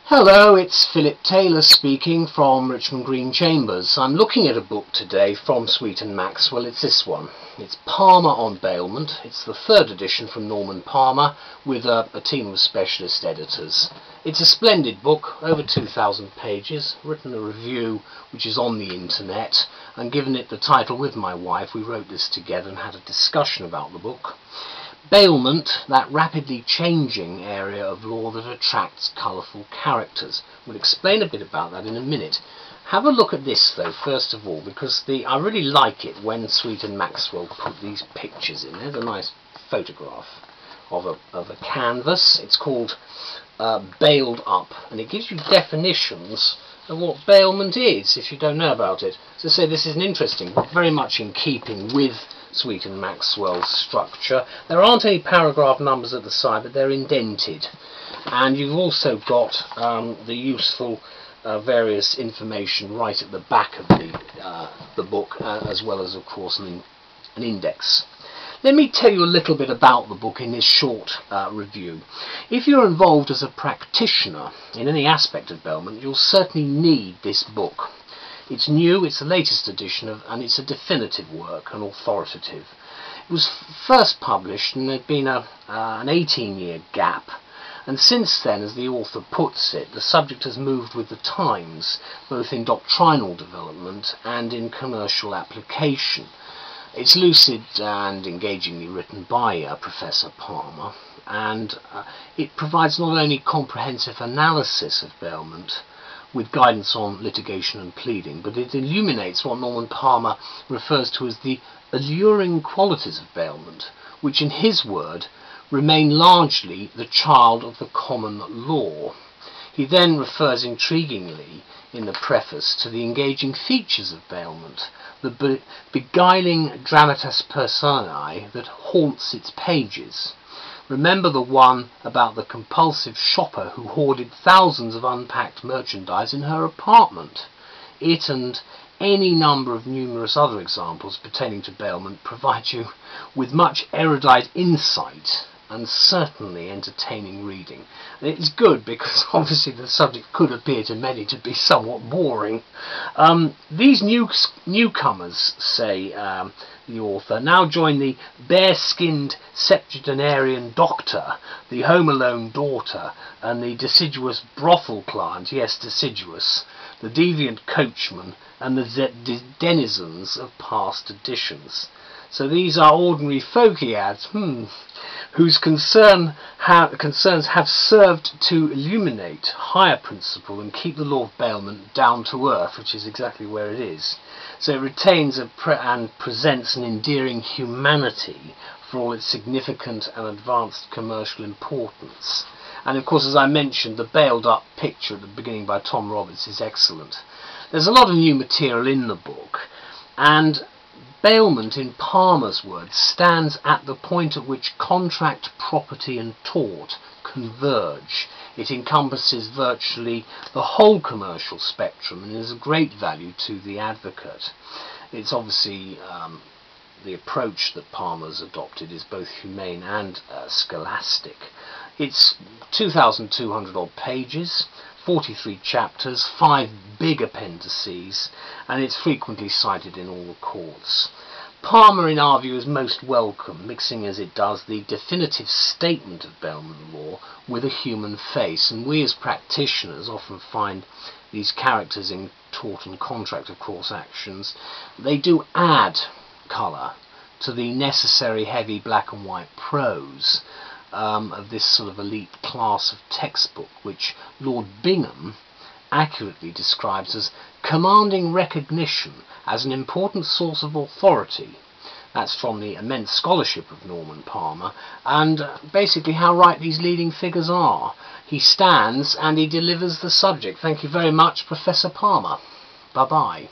Hello, it's Philip Taylor speaking from Richmond Green Chambers. I'm looking at a book today from Sweet and Maxwell. It's this one. It's Palmer on Bailment. It's the third edition from Norman Palmer with a team of specialist editors. It's a splendid book, over 2,000 pages, written a review which is on the internet, and given it the title with my wife. We wrote this together and had a discussion about the book. Bailment, that rapidly changing area of law that attracts colourful characters. We'll explain a bit about that in a minute. Have a look at this though, first of all, because I really like it when Sweet and Maxwell put these pictures in. There's a nice photograph of a canvas. It's called Bailed Up, and it gives you definitions of what bailment is, if you don't know about it. So say this is an interesting, very much in keeping with Sweet and Maxwell's structure. There aren't any paragraph numbers at the side, but they're indented, and you've also got the useful various information right at the back of the book, as well as of course an index. Let me tell you a little bit about the book in this short review. If you're involved as a practitioner in any aspect of bailment, you'll certainly need this book. It's new, it's the latest edition, and it's a definitive work, an authoritative. It was first published, and there'd been an 18-year gap, and since then, as the author puts it, the subject has moved with the times, both in doctrinal development and in commercial application. It's lucid and engagingly written by Professor Palmer, and it provides not only comprehensive analysis of bailment, with guidance on litigation and pleading, but it illuminates what Norman Palmer refers to as the alluring qualities of bailment, which in his word remain largely the child of the common law. He then refers intriguingly in the preface to the engaging features of bailment, the beguiling dramatis personae that haunts its pages. Remember the one about the compulsive shopper who hoarded thousands of unpacked merchandise in her apartment. It and any number of numerous other examples pertaining to bailment provide you with much erudite insight and certainly entertaining reading. And it's good because obviously the subject could appear to many to be somewhat boring. These newcomers, say the author, now join the bare-skinned septuagenarian doctor, the home-alone daughter, and the deciduous brothel client, yes, deciduous, the deviant coachman, and the denizens of past editions. So these are ordinary folk, he adds, whose concerns have served to illuminate higher principle and keep the law of bailment down to earth, which is exactly where it is. So it retains and presents an endearing humanity for all its significant and advanced commercial importance. And of course, as I mentioned, the bailed up picture at the beginning by Tom Roberts is excellent. There's a lot of new material in the book, and bailment, in Palmer's words, stands at the point at which contract, property and tort converge. It encompasses virtually the whole commercial spectrum and is of great value to the advocate. It's obviously the approach that Palmer's adopted is both humane and scholastic. It's 2,200 odd pages, 43 chapters, 5 big appendices, and it's frequently cited in all the courts. Palmer, in our view, is most welcome, mixing as it does the definitive statement of bailment law with a human face, and we as practitioners often find these characters in tort and contract of course actions, they do add colour to the necessary heavy black and white prose of this sort of elite class of textbook, which Lord Bingham accurately describes as commanding recognition as an important source of authority. That's from the immense scholarship of Norman Palmer, and basically how right these leading figures are. He stands and he delivers the subject. Thank you very much, Professor Palmer. Bye-bye.